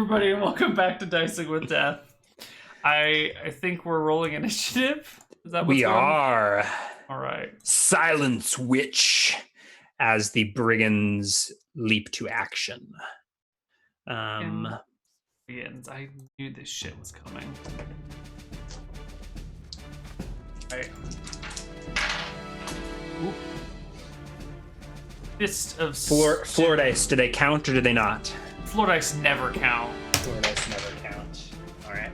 everybody, and welcome back to Dicing with Death. I think we're rolling initiative. Is that what's We going on? are. All right. Silence Witch as the brigands leap to action. Brigands. I knew this shit was coming. All right. Oop. Fist of Floor dice, do they count or do they not? Floor dice never count. Floor dice never count. Alright.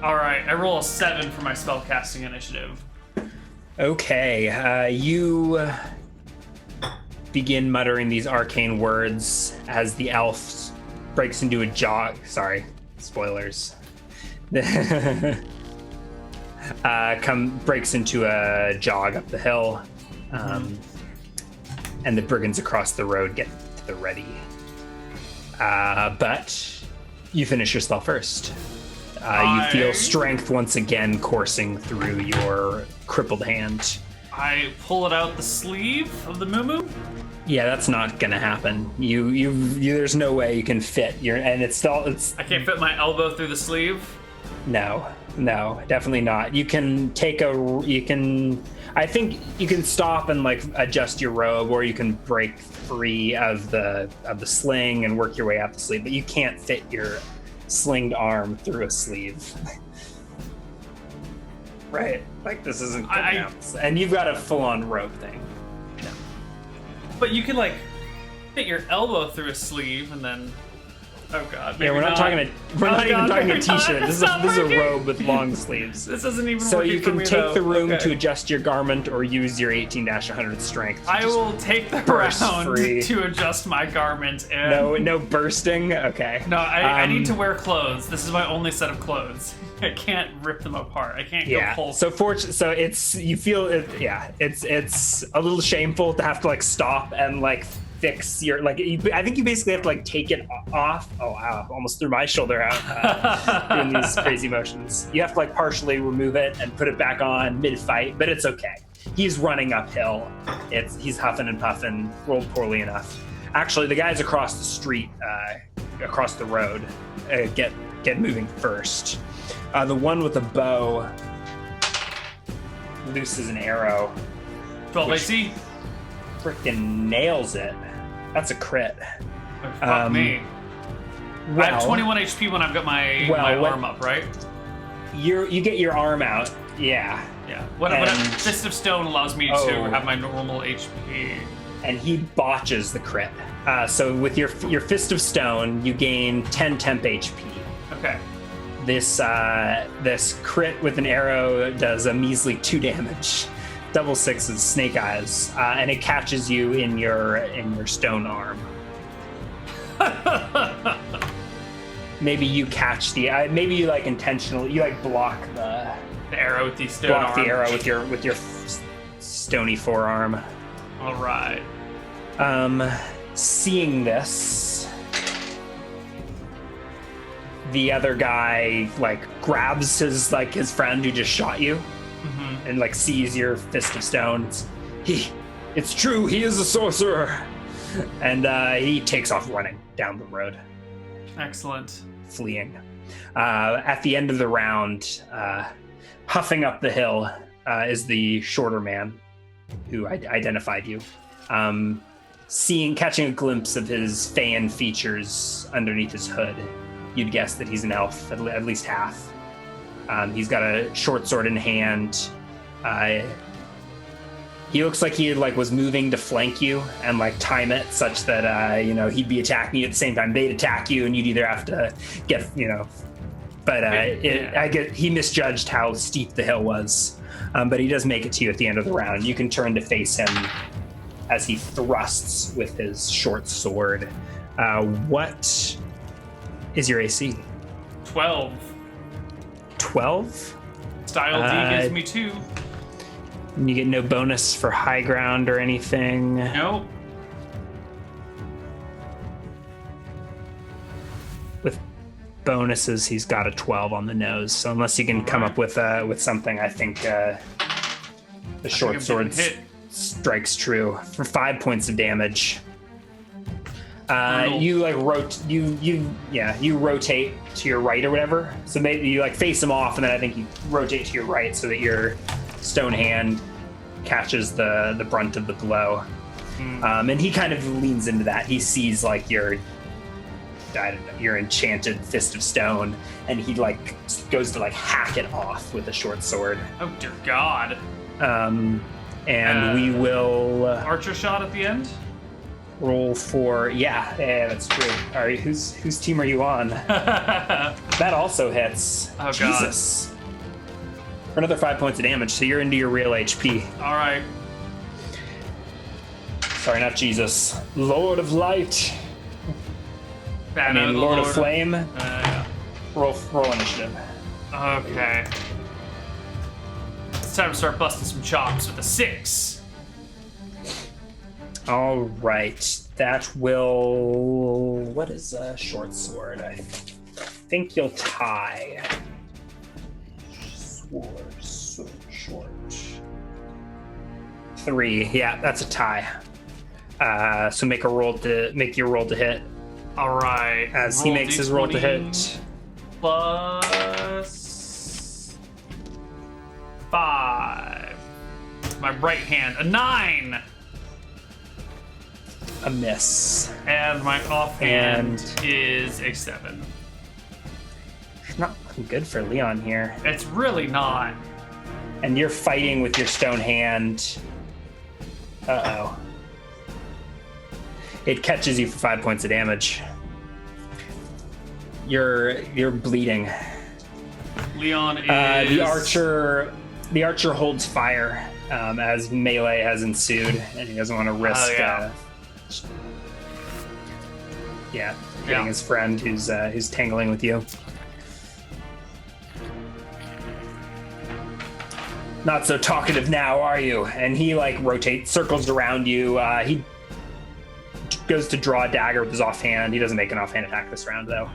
Alright, I roll a 7 for my spellcasting initiative. Okay, you begin muttering these arcane words as the elf breaks into a jog. Sorry, spoilers. Breaks into a jog up the hill, and the brigands across the road get to the ready. But you finish your spell first. You feel strength once again coursing through your crippled hand. I pull it out the sleeve of the muumuu. Yeah, that's not gonna happen. You there's no way you can fit it's I can't fit my elbow through the sleeve. No, definitely not. I think you can stop and like adjust your robe, or you can break free of the sling and work your way up the sleeve, but you can't fit your slinged arm through a sleeve. Right. Like this isn't gonna happen. And you've got a full-on robe thing. No. But you can like fit your elbow through a sleeve and then oh god. Yeah, we're not even talking a t-shirt. This is a robe with long sleeves. This isn't even so working you can for me, take though. the room Okay. to adjust your garment or use your 18-100 strength. I will take the round free. to adjust my garment. And No bursting. Okay. No, I need to wear clothes. This is my only set of clothes. I can't rip them apart. I can't go pull. So it's you feel it. Yeah, it's a little shameful to have to like stop and like fix your I think you basically have to like take it off. Oh wow, almost threw my shoulder out doing these crazy motions. You have to like partially remove it and put it back on mid-fight, but it's okay. He's running uphill. He's huffing and puffing. Rolled poorly enough. Actually, the guys across the street, across the road, get moving first. The one with the bow looses an arrow. 12 AC? Freaking nails it. That's a crit. Oh, fuck me. I have 21 HP when I've got my arm up, right? You get your arm out. Yeah. Yeah. What Fist of Stone allows me to have my normal HP. And he botches the crit. So with your Fist of Stone, you gain 10 temp HP. Okay. This crit with an arrow does a measly 2 damage. Double sixes, snake eyes, and it catches you in your stone arm. Maybe you catch maybe you like intentionally block the arrow with the stone arm. Block the arrow with your stony forearm. All right. Seeing this, the other guy grabs his friend who just shot you. And sees your Fist of Stone. It's true, he is a sorcerer. And he takes off running down the road. Excellent. Fleeing. At the end of the round, huffing up the hill is the shorter man who identified you. Catching a glimpse of his fan features underneath his hood, you'd guess that he's an elf, at least half. He's got a short sword in hand. He looks like he was moving to flank you and time it such that he'd be attacking you at the same time they'd attack you, and you'd either have to get But he misjudged how steep the hill was. But he does make it to you at the end of the round. You can turn to face him as he thrusts with his short sword. What is your AC? 12. 12? Style D gives me 2. And you get no bonus for high ground or anything. Nope. With bonuses, he's got a 12 on the nose. So unless you can come up with something, I think the short sword strikes true for 5 points of damage. You like you rotate to your right or whatever. So maybe you like face him off, and then I think you rotate to your right so that your stone hand catches the brunt of the blow. And he kind of leans into that. He sees like your enchanted fist of stone, and he like goes to like hack it off with a short sword. Oh dear God! And we will archer shot at the end. Roll for yeah, that's true. All right, whose team are you on? That also hits. Oh Jesus! God. For another 5 points of damage, so you're into your real HP. All right. Sorry, not Jesus. Lord of Light. Lord of Flame. Yeah. Roll initiative. Okay. It's time to start busting some chops with a 6. All right. That will... What is a short sword? I think you'll tie. Sword, short. 3. Yeah, that's a tie. So make your roll to hit. All right. As he makes his roll to hit. Plus 5. My right hand, a 9. A miss. And my offhand is a 7. Not looking good for Leon here. It's really not. And you're fighting with your stone hand. Uh-oh. It catches you for 5 points of damage. You're bleeding. Leon is the archer holds fire as melee has ensued, and he doesn't want to risk getting his friend who's tangling with you. Not so talkative now, are you? And he like rotates, circles around you. He goes to draw a dagger with his offhand. He doesn't make an offhand attack this round though,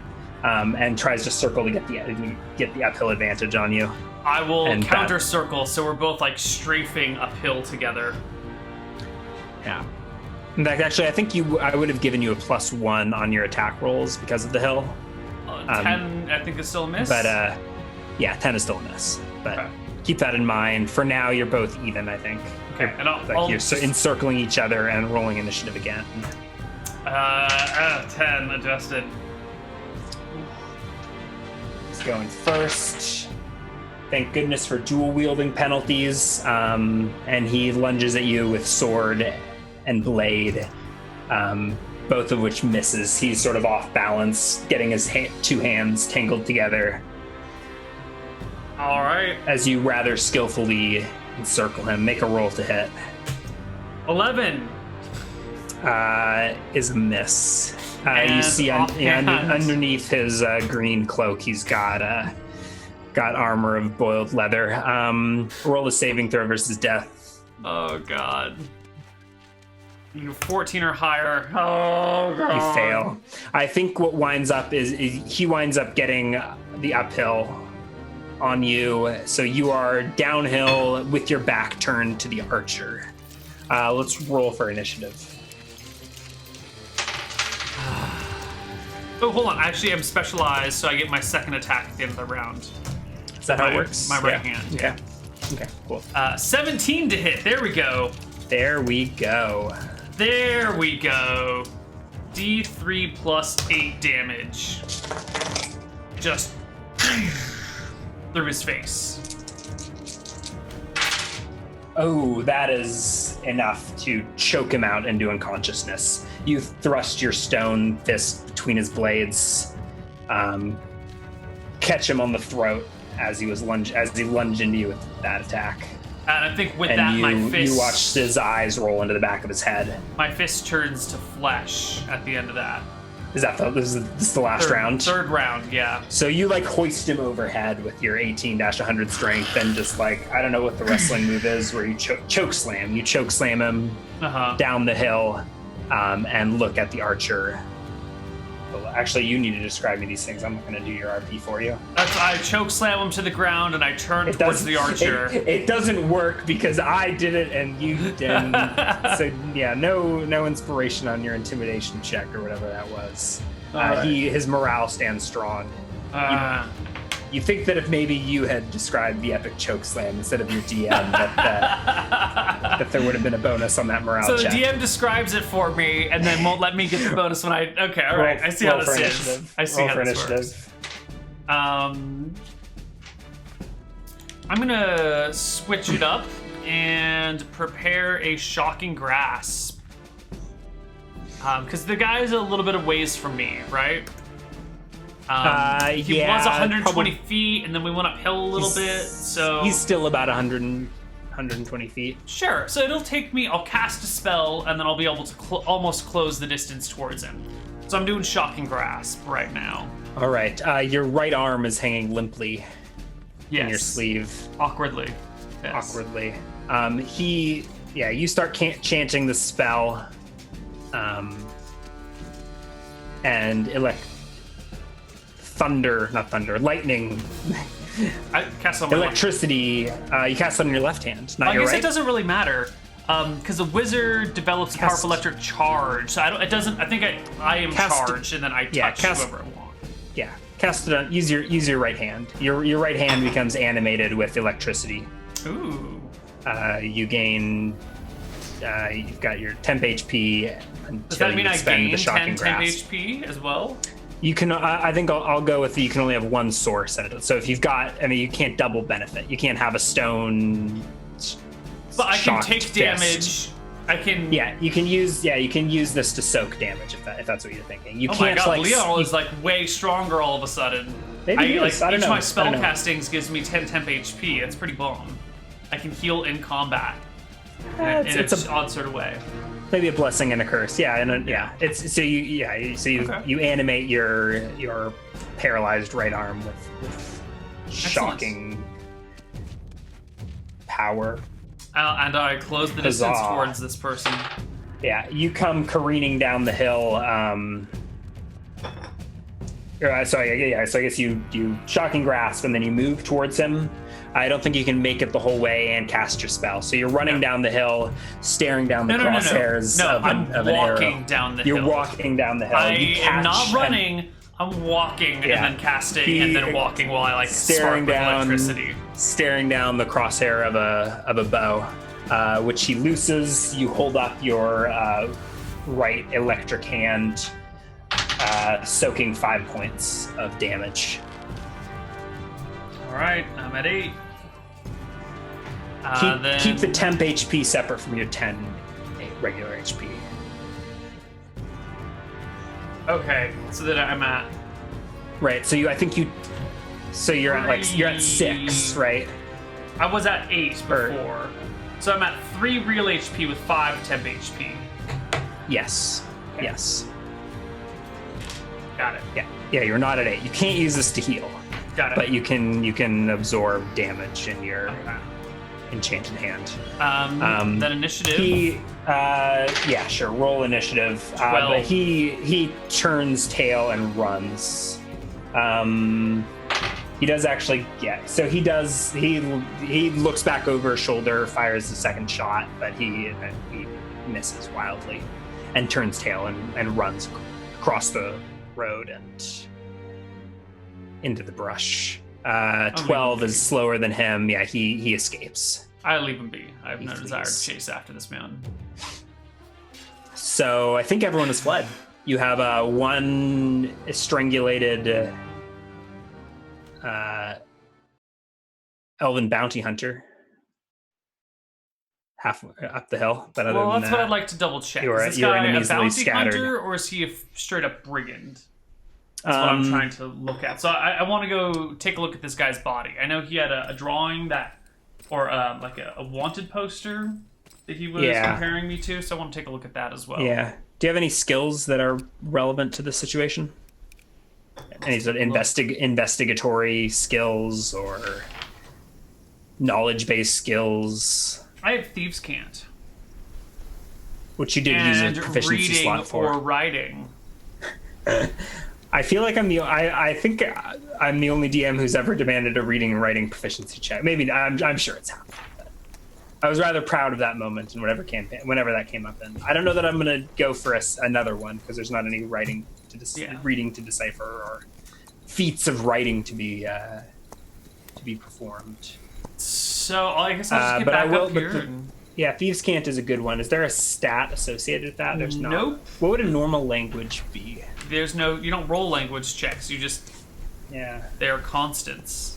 and tries to circle to get the uphill advantage on you. I will counter circle, so we're both like strafing uphill together. Yeah. In fact, actually, I think I would have given you a +1 on your attack rolls because of the hill. 10, I think, is still a miss. But 10 is still a miss. But okay. Keep that in mind. For now, you're both even, I think. Okay, and you're encircling each other and rolling initiative again. 10 adjusted. He's going first. Thank goodness for dual wielding penalties. And he lunges at you with sword and blade, both of which misses. He's sort of off balance, getting his two hands tangled together. All right. As you rather skillfully encircle him, make a roll to hit. 11 is a miss. You see underneath his green cloak, he's got armor of boiled leather. Roll a saving throw versus death. Oh God. 14 or higher. Oh God. You fail. I think what winds up is he winds up getting the uphill on you, so you are downhill with your back turned to the archer. Let's roll for initiative. Oh, hold on. Actually, I'm specialized, so I get my second attack at the end of the round. Is that how it works? My right hand. Okay. Okay, cool. 17 to hit. There we go. There we go. There we go. D3 plus 8 damage. Just through his face. Oh, that is enough to choke him out into unconsciousness. You thrust your stone fist between his blades, catch him on the throat as he lunged into you with that attack. And I think with my fist... You watched his eyes roll into the back of his head. My fist turns to flesh at the end of that. This is the last round? Third round, yeah. So you like hoist him overhead with your 18-100 strength and just like, I don't know what the wrestling move is, where you choke slam. You choke slam him down the hill and look at the archer. Well, actually, you need to describe me these things. I'm not going to do your RP for you. I choke slam him to the ground and I turn towards the archer. It doesn't work because I did it and you didn't. So yeah, no inspiration on your intimidation check or whatever that was. Right. His morale stands strong. You think that if maybe you had described the epic choke slam instead of your DM, that there would have been a bonus on that morale check. So the DM describes it for me and then won't let me get the bonus when I... Okay, all right. I see how this is. I see how this works. I'm going to switch it up and prepare a shocking grasp. Because the guy's a little bit of ways from me, right? He was 120 feet, and then we went uphill a little bit, so... He's still about 120 feet. Sure, so it'll take me... I'll cast a spell, and then I'll be able to almost close the distance towards him. So I'm doing Shocking Grasp right now. All right, your right arm is hanging limply in your sleeve. Awkwardly. Yes. Awkwardly. You start chanting the spell, and lightning. I cast on my electricity. You cast it on your left hand, not your right. I guess it doesn't really matter, because the wizard develops a powerful electric charge. So I think I am charged, and then I touch whoever I want. Yeah, cast it on. Use your right hand. Your right hand becomes animated with electricity. Ooh. You gain. You've got your temp HP until Does that mean you I spend gain the shocking 10 temp grasp. HP as well? You can. I think I'll go with you can only have one source at it. So if you've got, you can't double benefit. You can't have a stone. But I can take damage. I can. Yeah, you can use. Yeah, you can use this to soak damage if that's what you're thinking. You can't. My God, Leon is way stronger all of a sudden. Maybe I don't know. Each of my spell castings gives me 10 temp HP. It's pretty bomb. I can heal in combat. It's an odd sort of way. Maybe a blessing and a curse. Yeah, It's so you animate your paralyzed right arm with shocking power. And I close the distance towards this person. Yeah, you come careening down the hill. So I guess you shocking grasp and then you move towards him. I don't think you can make it the whole way and cast your spell. So you're running down the hill, staring down the crosshairs of an arrow. I'm walking down the hill. You're walking down the hill. I am not running. I'm walking and then casting and then walking while I spark with electricity. Staring down the crosshair of a bow, which he looses. You hold up your right electric hand, soaking 5 points of damage. All right, I'm at 8. Keep the temp HP separate from your 10 regular HP. Okay, so that I'm at. Right. So you're at 6, right? I was at 8 before, so I'm at 3 real HP with 5 temp HP. Yes. Okay. Yes. Got it. Yeah. You're not at 8. You can't use this to heal. Got it. But you can absorb damage in your enchanted hand. Then initiative. Sure. Roll initiative. But he turns tail and runs. He does actually. Yeah. So he does. He looks back over his shoulder, fires the second shot, but he misses wildly, and turns tail and runs across the road and into the brush. 12 is slower than him. Yeah, he escapes. I leave him be. I have no desire to chase after this man. So I think everyone has fled. You have one strangulated elven bounty hunter halfway up the hill. But that's what I'd like to double check. Is this guy a bounty hunter or is he a straight up brigand? That's what I'm trying to look at. So I want to go take a look at this guy's body. I know he had a drawing or a wanted poster that he was comparing me to. So I want to take a look at that as well. Yeah. Do you have any skills that are relevant to this situation? Any sort of investigatory skills or knowledge-based skills? I have Thieves' Cant. Which you did use a proficiency slot for. Or writing. I feel like I think I'm the only DM who's ever demanded a reading and writing proficiency check. Maybe I'm sure it's happened. But I was rather proud of that moment in whatever campaign, whenever that came up in. I don't know that I'm going to go for another one because there's not any reading to decipher or feats of writing to be performed. So I guess I'll just get back up here. Yeah, Thieves' Cant is a good one. Is there a stat associated with that? There's not. Nope. What would a normal language be? There's no. You don't roll language checks. You just. Yeah. They're constants.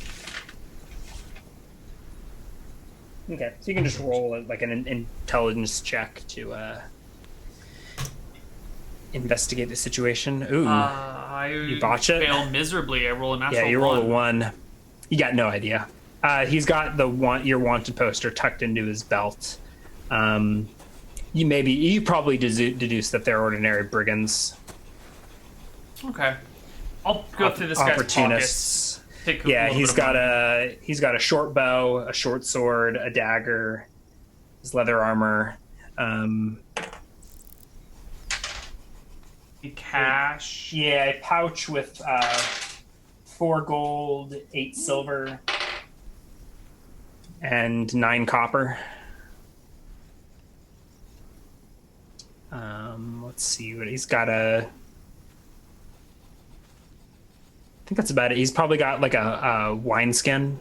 Okay, so you can just roll like an intelligence check to investigate the situation. Ooh, you botch it. Fail miserably. I roll a natural. Yeah, you roll a 1. You got no idea. He's got your wanted poster tucked into his belt. You probably deduce that they're ordinary brigands. Okay, I'll go through this guy's opportunists. Yeah, he's got a short bow, a short sword, a dagger, his leather armor, cash. Yeah, a pouch with 4 gold, 8 silver, and 9 copper. Let's see what he's got. I think that's about it. He's probably got like a wineskin.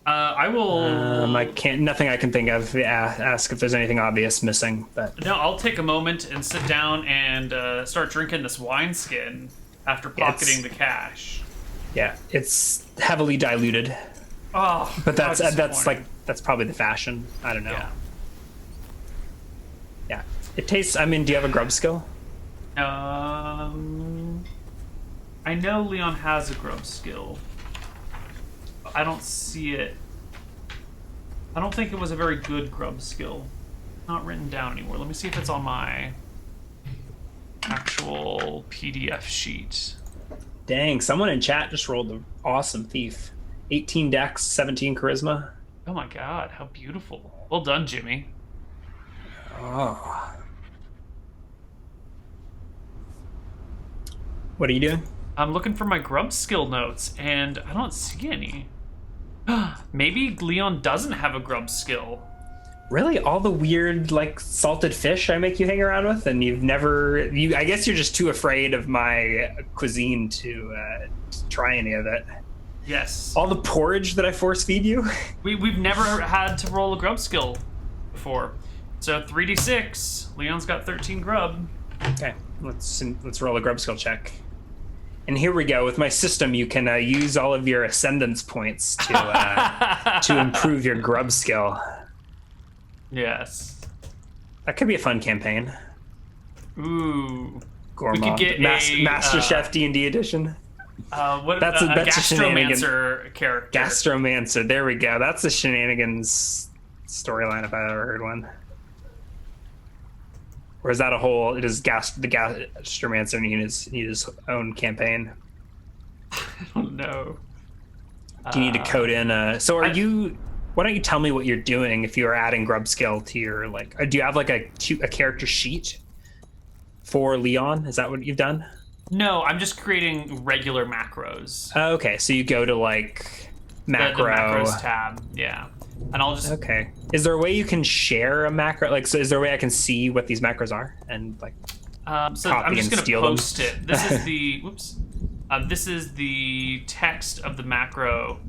I will. Nothing I can think of. Ask if there's anything obvious missing. But no, I'll take a moment and sit down and start drinking this wineskin after pocketing the cash. Yeah, it's heavily diluted. Oh, but that's probably the fashion. I don't know. Yeah, it tastes. I mean, do you have a grub skill? I know Leon has a grub skill. I don't see it. I don't think it was a very good grub skill. Not written down anymore. Let me see if it's on my actual PDF sheet. Dang, someone in chat just rolled an awesome thief. 18 dex, 17 charisma. Oh my god, how beautiful. Well done, Jimmy. Oh. What are you doing? I'm looking for my grub skill notes, and I don't see any. Maybe Leon doesn't have a grub skill. Really? All the weird, like, salted fish I make you hang around with, and you've never... I guess you're just too afraid of my cuisine to try any of it. Yes. All the porridge that I force feed you? We've never had to roll a grub skill before. So 3d6. Leon's got 13 grub. Okay, let's roll a grub skill check. And here we go. With my system, you can use all of your ascendance points to improve your grub skill. Yes. That could be a fun campaign. Ooh. Gourmand. We could get Master Chef D&D edition. That's a gastromancer character. Gastromancer. There we go. That's a shenanigans storyline if I ever heard one. Or is that a whole? It is the gastromancer need his own campaign. I don't know. Do you need to code in? So are you? Why don't you tell me what you're doing if you are adding grub skill to your do you have like a character sheet for Leon? Is that what you've done? No, I'm just creating regular macros. Okay, so you go to macro. The macros tab, yeah. And I'll just... Okay. Is there a way you can share a macro? So is there a way I can see what these macros are? And, so I'm just going to post it. This is the... Whoops. This is the text of the macro.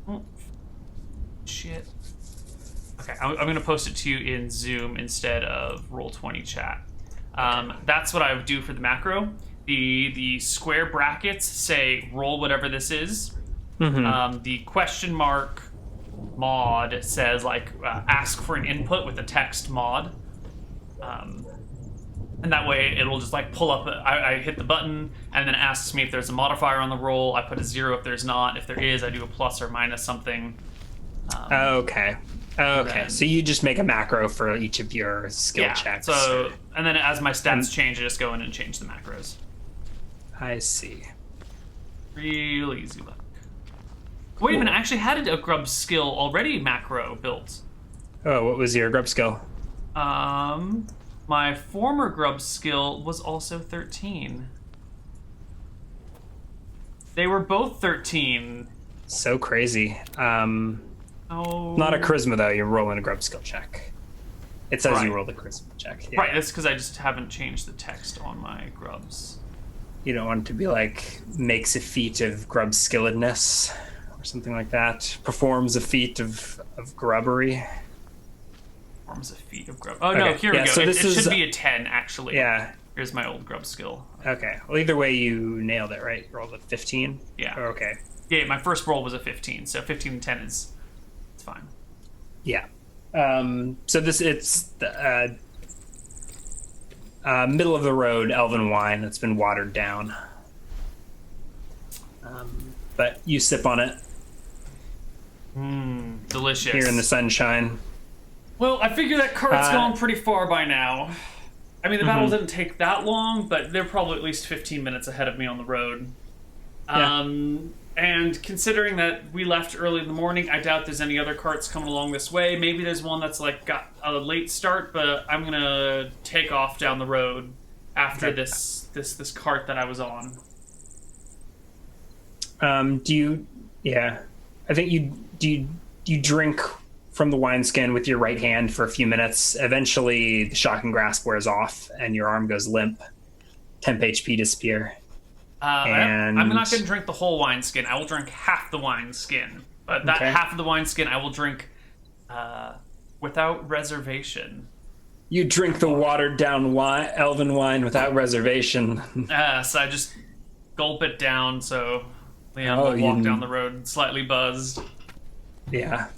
Oh, shit. Okay, I'm going to post it to you in Zoom instead of Roll20 chat. That's what I would do for the macro. The square brackets say roll whatever this is. Mm-hmm. The question mark mod says ask for an input with a text mod, and that way it'll just pull up. I hit the button and then it asks me if there's a modifier on the roll. I put a 0 if there's not. If there is, I do a plus or minus something. Okay. So you just make a macro for each of your skill checks. So and then as my stats change, I just go in and change the macros. I see. Real easy look. Cool. Wait a minute, I actually had a grub skill already macro built. Oh, what was your grub skill? My former grub skill was also 13. They were both 13. So crazy. Oh. Not a charisma, though. You're rolling a grub skill check. It says Right. you rolled a charisma check. Yeah. Right, that's because I just haven't changed the text on my grubs. You don't want it to be like, makes a feat of grub skilledness or something like that. Performs a feat of grubbery. Performs a feat of grub. Oh, no, Okay. here we go. So it should be a 10, actually. Yeah. Here's my old grub skill. Okay. Well, either way, you nailed it, right? You rolled a 15? Yeah. Oh, okay. Yeah, my first roll was a 15, so 15 and 10 it's fine. Yeah. So it's the middle of the road elven wine that's been watered down. But you sip on it Delicious. here in the sunshine. Well, I figure that cart's gone pretty far by now. I mean, the battle didn't take that long, but they're probably at least 15 minutes ahead of me on the road. Yeah. And considering that we left early in the morning, I doubt there's any other carts coming along this way. Maybe there's one that's like got a late start, but I'm gonna take off down the road after this cart that I was on. I think you drink from the wineskin with your right hand for a few minutes. Eventually, the shocking grasp wears off, and your arm goes limp. Temp HP disappear. I'm not going to drink the whole wineskin. I will drink half the wineskin. But that half of the wineskin I will drink without reservation. You drink the watered-down elven wine without reservation. So I just gulp it down so Leon will walk down the road slightly buzzed. Yeah.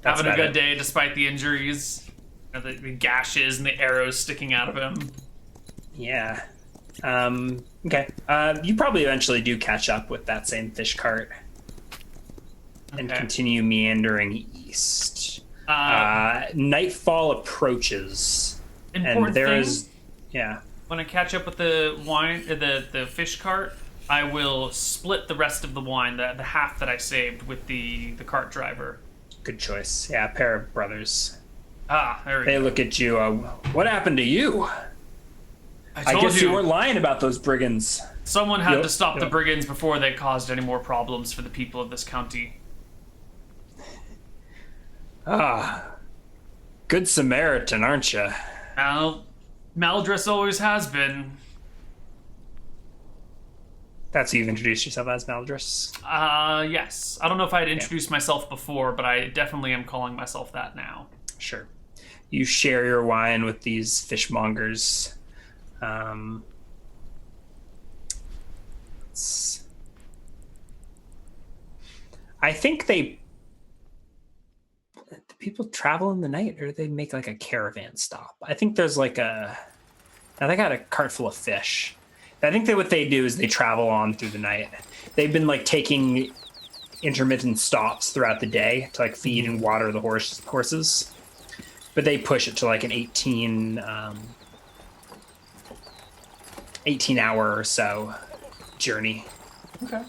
Having a good day despite the injuries, the gashes and the arrows sticking out of him. Yeah. Okay. You probably eventually do catch up with that same fish cart and continue meandering east. Nightfall approaches. Important and there thing, is, when I catch up with the wine, the fish cart, I will split the rest of the wine, the half that I saved, with the cart driver. Good choice. Yeah, a pair of brothers. There we go. They look at you. What happened to you? I guess you weren't lying about those brigands. Someone had to stop the brigands before they caused any more problems for the people of this county. Good Samaritan, aren't you? Well, Maldress always has been. That's who you've introduced yourself as, Maldress? Yes. I don't know if I had introduced myself before, but I definitely am calling myself that now. Sure. You share your wine with these fishmongers. I think the people travel in the night, or they make like a caravan stop. I think there's like now they got a cart full of fish. I think that what they do is they travel on through the night. They've been like taking intermittent stops throughout the day to like feed and water the horses, but they push it to like an 18 hour or so journey. Okay.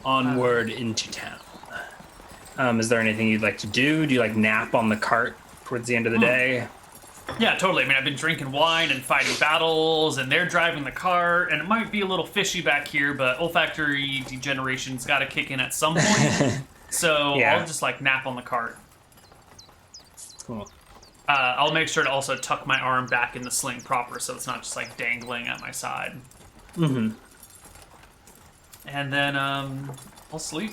Onward into town. Is there anything you'd like to do? Do you like nap on the cart towards the end of the day? Yeah, totally. I mean, I've been drinking wine and fighting battles, and they're driving the cart, and it might be a little fishy back here, but olfactory degeneration's got to kick in at some point. So I'll just like nap on the cart. Cool. I'll make sure to also tuck my arm back in the sling proper, so it's not just like dangling at my side. Mm-hmm. And then I'll sleep.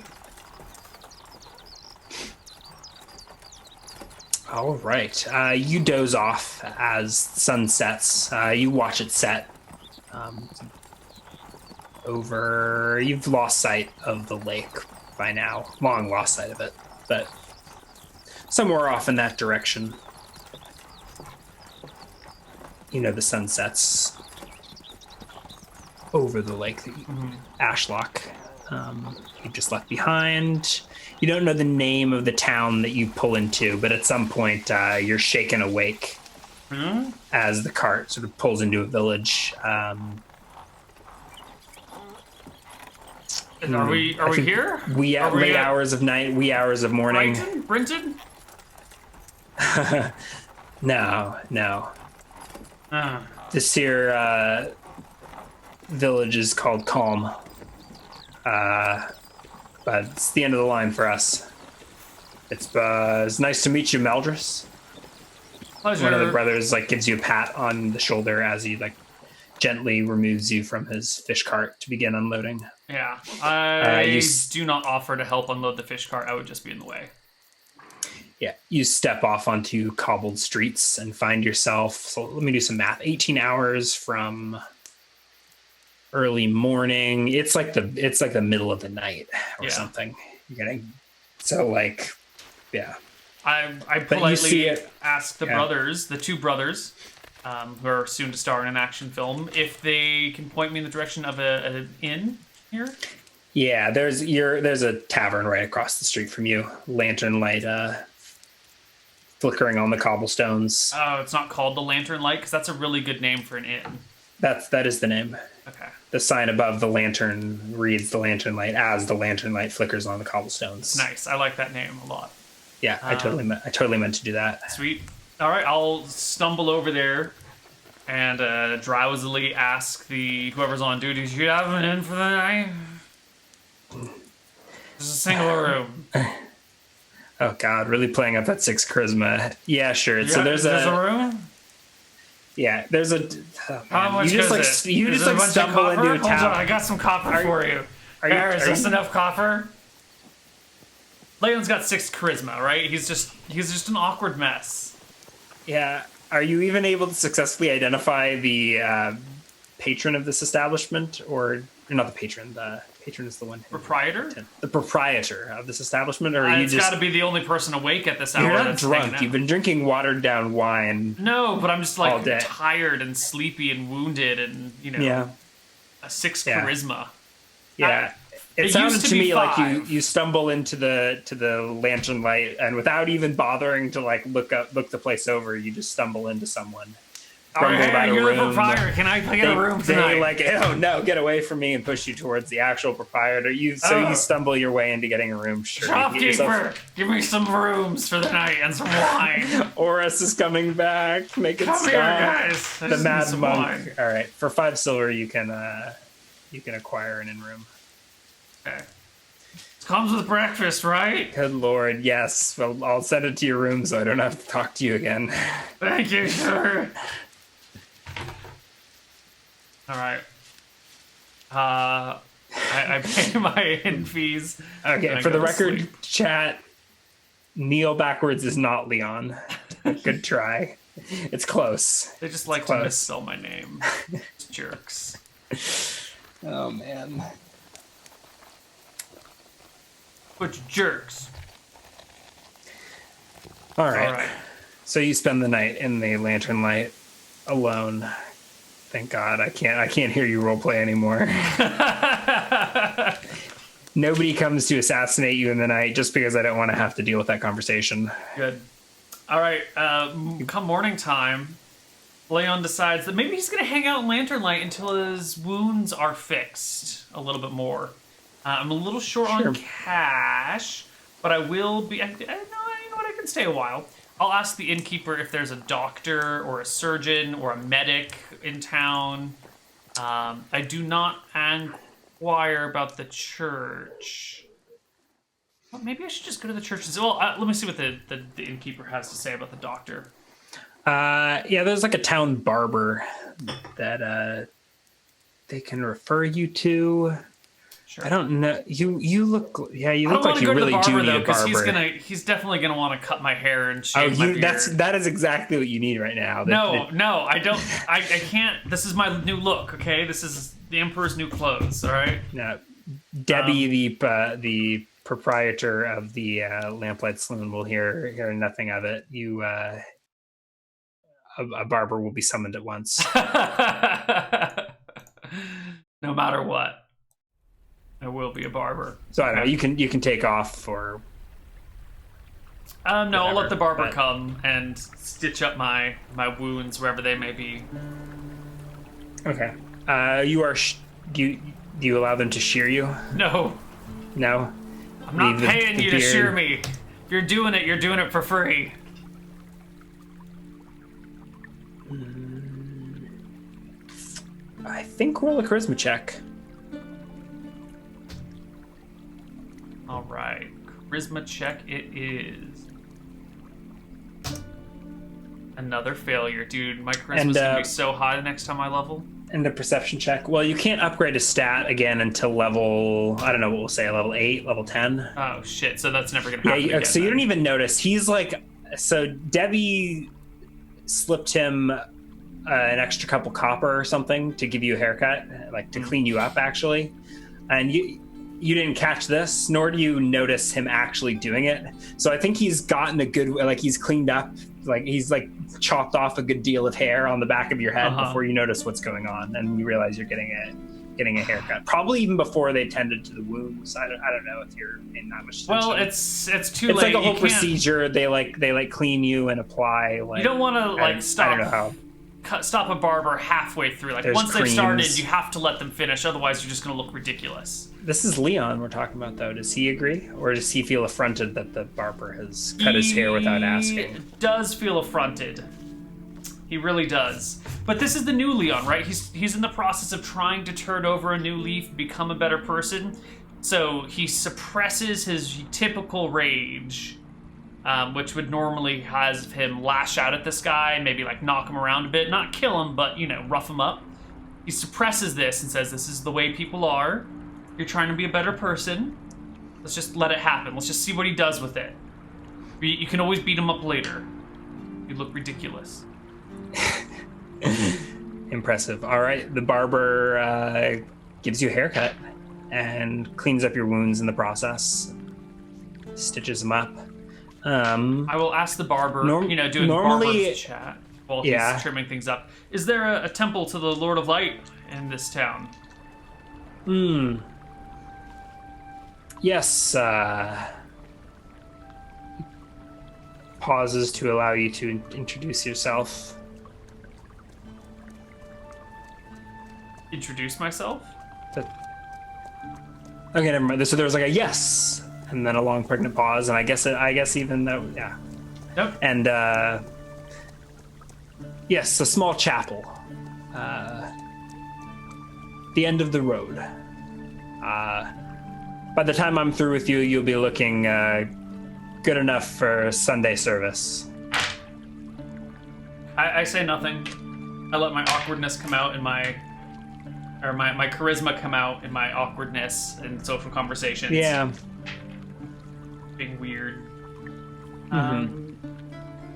All right. You doze off as sun sets. You watch it set. You've lost sight of the lake by now. Long lost sight of it, but somewhere off in that direction. You know the sun sets over the lake that Ashlock you just left behind. You don't know the name of the town that you pull into, but at some point you're shaken awake as the cart sort of pulls into a village. Are we here? Late hours of night, wee hours of morning. Brenton? No. This here village is called Calm. But it's the end of the line for us. It's nice to meet you, Meldris. Pleasure. One of the brothers gives you a pat on the shoulder as he gently removes you from his fish cart to begin unloading. Yeah, I do not offer to help unload the fish cart. I would just be in the way. Yeah, you step off onto cobbled streets and find yourself, so let me do some math, 18 hours from early morning. It's like the middle of the night or something. You're getting yeah. I politely ask the two brothers, who are soon to star in an action film, if they can point me in the direction of an inn here. Yeah, there's a tavern right across the street from you. Lantern light flickering on the cobblestones. Oh, it's not called the Lantern Light, because that's a really good name for an inn. That is the name. Okay. The sign above the lantern reads the Lantern Light as the lantern light flickers on the cobblestones. Nice. I like that name a lot. Yeah, I totally meant to do that. Sweet. All right, I'll stumble over there and drowsily ask whoever's on duty, "Do you have an inn for the night?" There's a single room. Oh God, really playing up that 6 charisma. Yeah, sure. So there's a room. Yeah, there's a. How much you is just it? you is just stumble into a town. Hold on, I got some copper for you. Is this enough copper? Leon's got 6 charisma, right? He's just an awkward mess. Yeah. Are you even able to successfully identify the patron of this establishment, or not the patron? The patron is the one. Proprietor? The proprietor of this establishment, or it's got to be the only person awake at this hour. You're not drunk. You've been drinking watered down wine. No, but I'm just tired and sleepy and wounded, and a 6 charisma. Yeah. It sounded to me like you stumble into the lantern light, and without even bothering to look the place over, you just stumble into someone. You're the proprietor. Can I get a room tonight? They oh no, get away from me, and push you towards the actual proprietor. You stumble your way into getting a room. Sure, shopkeeper, give me some rooms for the night and some wine. Oris is coming back. Make it stop. Come here, guys. The mad monk. Wine. All right, for 5 silver, you can acquire an inn room. Okay. It comes with breakfast, right? Good Lord, yes. Well, I'll send it to your room so I don't have to talk to you again. Thank you, sir. All right. I pay my inn fees. Okay, for the record, chat, Neal backwards is not Leon. Good try. It's close. They just like to misspell my name. Jerks. Oh, man. Which jerks. All right. So you spend the night in the lantern light alone. Thank God. I can't hear you roleplay anymore. Nobody comes to assassinate you in the night just because I don't want to have to deal with that conversation. Good. All right. Come morning time, Leon decides that maybe he's going to hang out in lantern light until his wounds are fixed a little bit more. I'm a little short on cash, but I will be. You know what? I can stay a while. I'll ask the innkeeper if there's a doctor or a surgeon or a medic in town. I do not inquire about the church. Well, maybe I should just go to the church. Let me see what the innkeeper has to say about the doctor. There's a town barber that they can refer you to. Sure. I don't know. You look like you really do need a barber. He's definitely gonna want to cut my hair and shave my beard. That is exactly what you need right now. No, I don't. I can't. This is my new look. Okay, this is the Emperor's new clothes. All right. No, Debbie, the proprietor of the Lamplight Saloon, will hear nothing of it. You, a barber will be summoned at once. No matter what. There will be a barber. So I don't know. You can take off for. No, whatever, I'll let the barber come and stitch up my wounds wherever they may be. Okay. Do you allow them to shear you? No. No. I'm not paying you to shear me. If you're doing it for free. I think roll a charisma check. All right, charisma check it is. Another failure, dude. My charisma's gonna be so high the next time I level. And a perception check. Well, you can't upgrade a stat again until level, I don't know what we'll say, level 8, level 10. Oh, shit. So that's never gonna happen again. So you don't even notice. He's like, so Debbie slipped him an extra couple copper or something to give you a haircut, like to clean you up, actually. And you didn't catch this, nor do you notice him actually doing it. So I think he's gotten a good, like he's cleaned up, like he's like chopped off a good deal of hair on the back of your head before you notice what's going on, and you realize you're getting a haircut. Probably even before they tended to the wounds. I don't know if you're in that much tension. Well, it's too late. It's like a whole you procedure. They clean you and apply. Like, you don't want to like stop. I don't know how. Stop a barber halfway through. Like once they've started, you have to let them finish. Otherwise, you're just going to look ridiculous. This is Leon we're talking about, though. Does he agree, or does he feel affronted that the barber has cut his hair without asking? He does feel affronted. He really does. But this is the new Leon, right? He's in the process of trying to turn over a new leaf, become a better person. So he suppresses his typical rage, which would normally have him lash out at this guy, maybe like knock him around a bit, not kill him, but rough him up. He suppresses this and says, "This is the way people are. You're trying to be a better person. Let's just let it happen. Let's just see what he does with it. You can always beat him up later. You look ridiculous." Impressive. All right, the barber gives you a haircut and cleans up your wounds in the process, stitches them up. I will ask the barber, doing barber chat while he's trimming things up. Is there a temple to the Lord of Light in this town? Yes. Pauses to allow you to introduce yourself. Introduce myself? Okay, never mind. So there was like a yes, and then a long pregnant pause, and I guess even though, yeah. Yep. And yes, a small chapel. The end of the road. By the time I'm through with you, you'll be looking good enough for Sunday service. I say nothing. I let my awkwardness come out in my charisma come out in my awkwardness in social conversations. Yeah. Being weird. And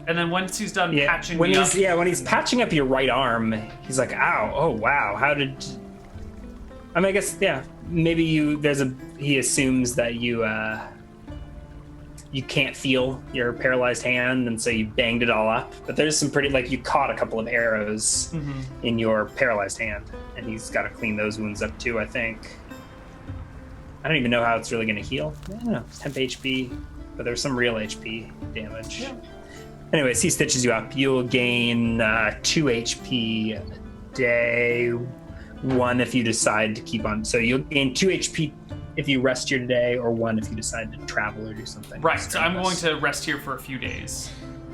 then once he's done patching me up... when he's patching up your right arm, he's like, ow, oh wow, how did... I mean, I guess, maybe he assumes that you can't feel your paralyzed hand, and so you banged it all up. But there's some pretty, you caught a couple of arrows in your paralyzed hand, and he's got to clean those wounds up too, I think. I don't even know how it's really going to heal. I don't know, it's temp HP, but there's some real HP damage. Yeah. Anyways, he stitches you up. You'll gain 2 HP a day, 1 if you decide to keep on. So you'll gain 2 HP if you rest here today, or 1 if you decide to travel or do something. Right, so I'm going to rest here for a few days.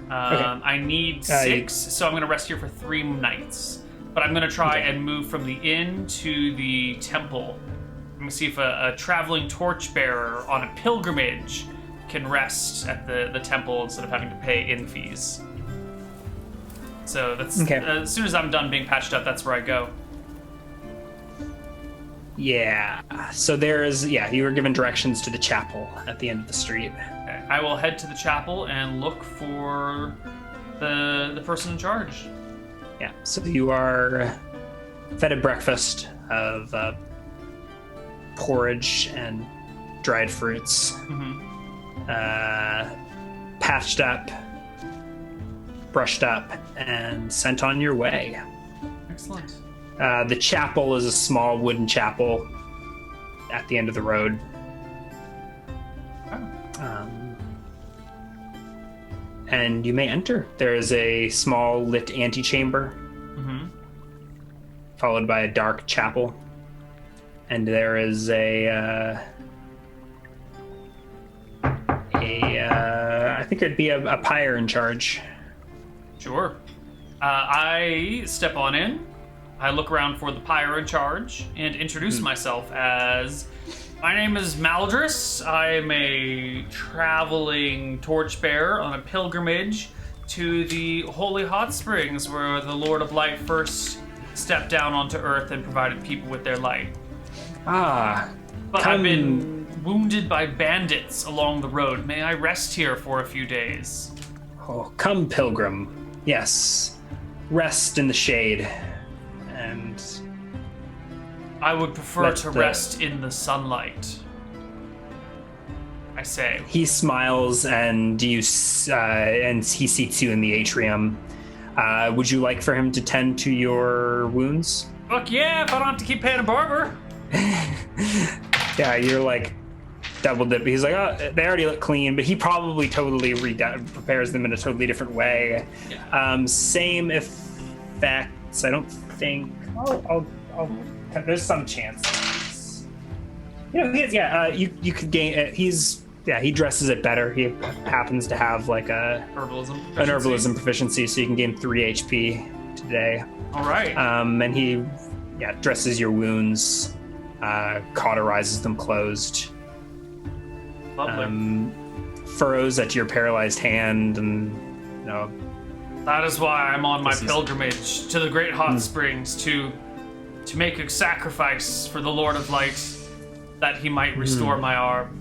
I need 6, so I'm going to rest here for 3 nights. But I'm going to try and move from the inn to the temple. I'm going to see if a traveling torchbearer on a pilgrimage can rest at the temple instead of having to pay inn fees. So that's as soon as I'm done being patched up, that's where I go. Yeah. So you were given directions to the chapel at the end of the street. Okay. I will head to the chapel and look for the person in charge. Yeah. So you are fed a breakfast of porridge and dried fruits. Patched up, brushed up, and sent on your way. Excellent. The chapel is a small wooden chapel at the end of the road. And you may enter. There is a small lit antechamber, followed by a dark chapel. And there is I think it'd be a pyre in charge. Sure. I step on in, I look around for the pyre in charge and introduce myself as, my name is Maldris. I'm a traveling torchbearer on a pilgrimage to the Holy Hot Springs, where the Lord of Light first stepped down onto Earth and provided people with their light. But I've been wounded by bandits along the road. May I rest here for a few days? Oh, come, pilgrim. Yes. Rest in the shade. And I would prefer to rest in the sunlight, I say. He smiles and he seats you in the atrium. Would you like for him to tend to your wounds? Fuck yeah, if I don't have to keep paying a barber. Yeah, you're like double dip. He's like, oh, they already look clean, but he probably totally prepares them in a totally different way. Yeah. Same effects. I don't think. I'll there's some chance. You know, you could gain. He dresses it better. He happens to have like an herbalism proficiency, so you can gain 3 HP today. All right. And he dresses your wounds, cauterizes them closed. Lovely. Furrows at your paralyzed hand, and that is why I'm on my pilgrimage to the Great Hot Springs to make a sacrifice for the Lord of Light, that he might restore my arm.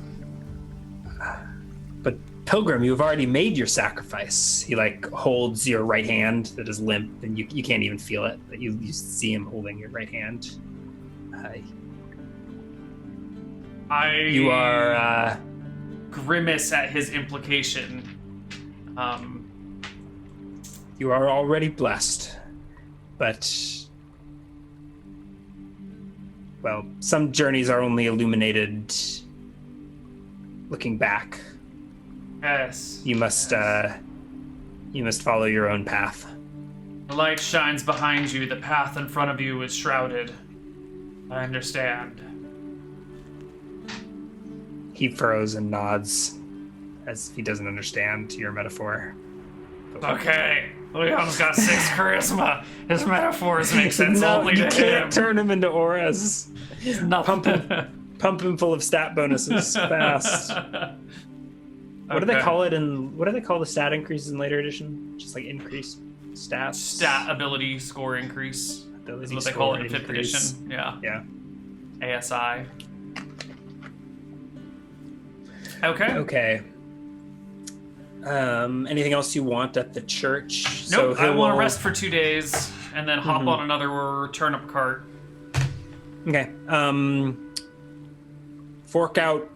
But pilgrim, you have already made your sacrifice. He holds your right hand that is limp, and you can't even feel it, but you see him holding your right hand. You are grimace at his implication. You are already blessed, but some journeys are only illuminated looking back. Yes. You must follow your own path. The light shines behind you. The path in front of you is shrouded. I understand. He furrows and nods as if he doesn't understand your metaphor. Okay. Leon's got 6 charisma. His metaphors make sense only to him. You can't turn him into auras. Pump him full of stat bonuses fast. What do they call it what do they call the stat increases in later edition? Just like increased stats? Stat ability score increase. Is what they call it in 5th edition. Yeah. ASI. Okay. Anything else you want at the church? Nope, I want to rest for 2 days and then hop on another turnip cart. Okay. Fork out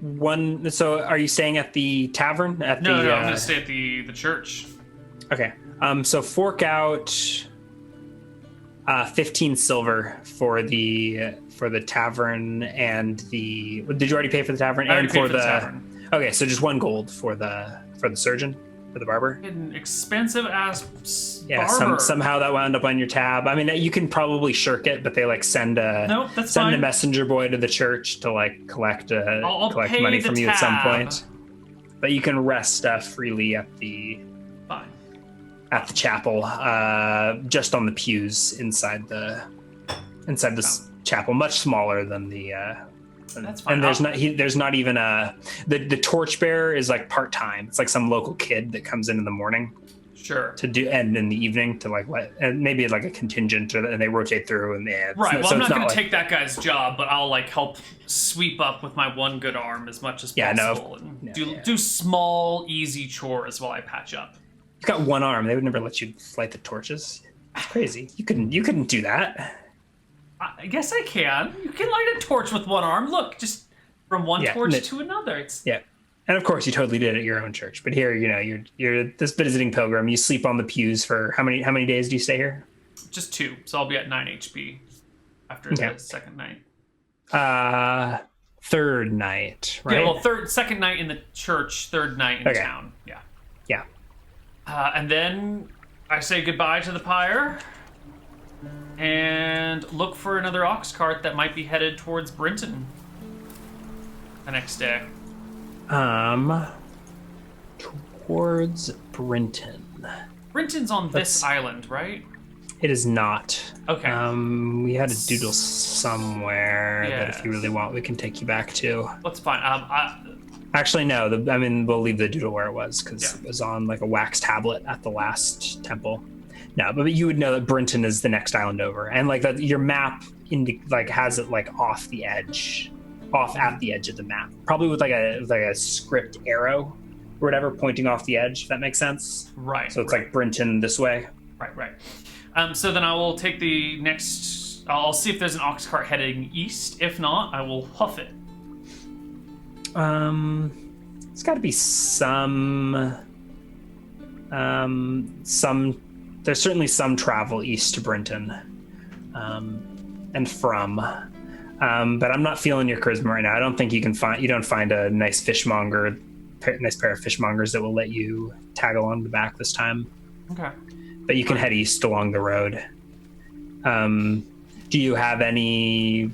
one. So are you staying at the tavern? No, I'm going to stay at the church. Okay. So fork out 15 silver for the tavern and the. Did you already pay for the tavern? I already paid for the tavern. Okay, so just 1 gold for the surgeon, for the barber. An expensive ass Yeah, barber. Somehow that wound up on your tab. I mean, you can probably shirk it, but they send a messenger boy to the church to collect money from you at some point. But you can rest freely at the chapel, just on the pews inside the chapel, much smaller than the. That's fine. And there's not even the torchbearer is part time. It's like some local kid that comes in the morning. Sure. To do, and in the evening to and maybe a contingent, and they rotate through and right. Well, I'm not going to take that guy's job, but I'll help sweep up with my 1 good arm as much as possible. Do small, easy chores while I patch up. You've got 1 arm. They would never let you light the torches. It's crazy. You couldn't do that. I guess I can. You can light a torch with 1 arm. Look, just from one torch to another. And of course, you totally did it at your own church. But here, you're this visiting pilgrim. You sleep on the pews for how many days do you stay here? Just 2. So I'll be at 9 HP after the second night. 3rd night, right? Yeah. Well, second night in the church, 3rd night in town. Yeah. Yeah. And then I say goodbye to the pyre. And look for another ox cart that might be headed towards Brinton the next day. Towards Brinton. Brinton's on this island, right? It is not. Okay. We had a doodle somewhere that if you really want, we can take you back to. That's fine. Actually, no. We'll leave the doodle where it was because it was on like a wax tablet at the last temple. No, but you would know that Brinton is the next island over, and like that your map has it like off at the edge of the map, probably with like a script arrow or whatever pointing off the edge. If that makes sense. Right. So it's like Brinton this way. Right. So then I will take the next. I'll see if there's an ox cart heading east. If not, I will hoof it. It's got to be some. There's certainly some travel east to Brinton, and from. But I'm not feeling your charisma right now. I don't think you don't find a nice fishmonger, nice pair of fishmongers that will let you tag along the back this time. Okay. But you can head east along the road. Do you have any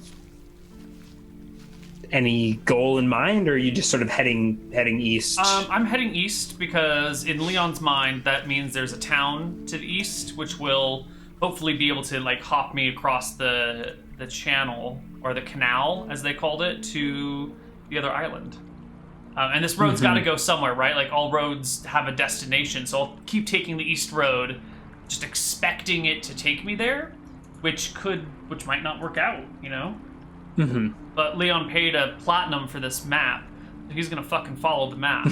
goal in mind, or are you just sort of heading east? I'm heading east because in Leon's mind that means there's a town to the east, which will hopefully be able to like hop me across the channel or the canal, as they called it, to the other island. And this road's got to go somewhere, right? Like all roads have a destination, so I'll keep taking the east road, just expecting it to take me there, which might not work out, you know? Mm-hmm. But Leon paid a platinum for this map. He's gonna fucking follow the map.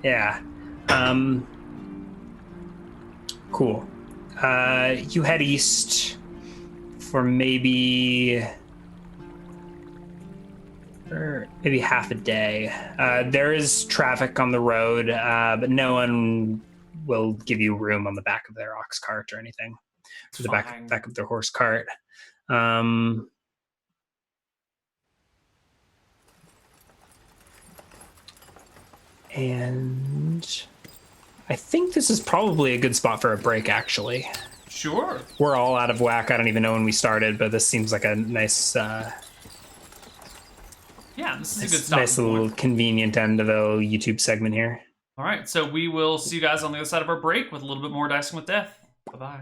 Yeah. Cool. You head east for maybe half a day. There is traffic on the road, but no one will give you room on the back of their ox cart or anything. To the back of their horse cart. And I think this is probably a good spot for a break, actually. Sure. We're all out of whack. I don't even know when we started, but this seems like a nice... this is a good stop. Nice little convenient end of a YouTube segment here. All right, so we will see you guys on the other side of our break with a little bit more Dicing with Death. Bye-bye.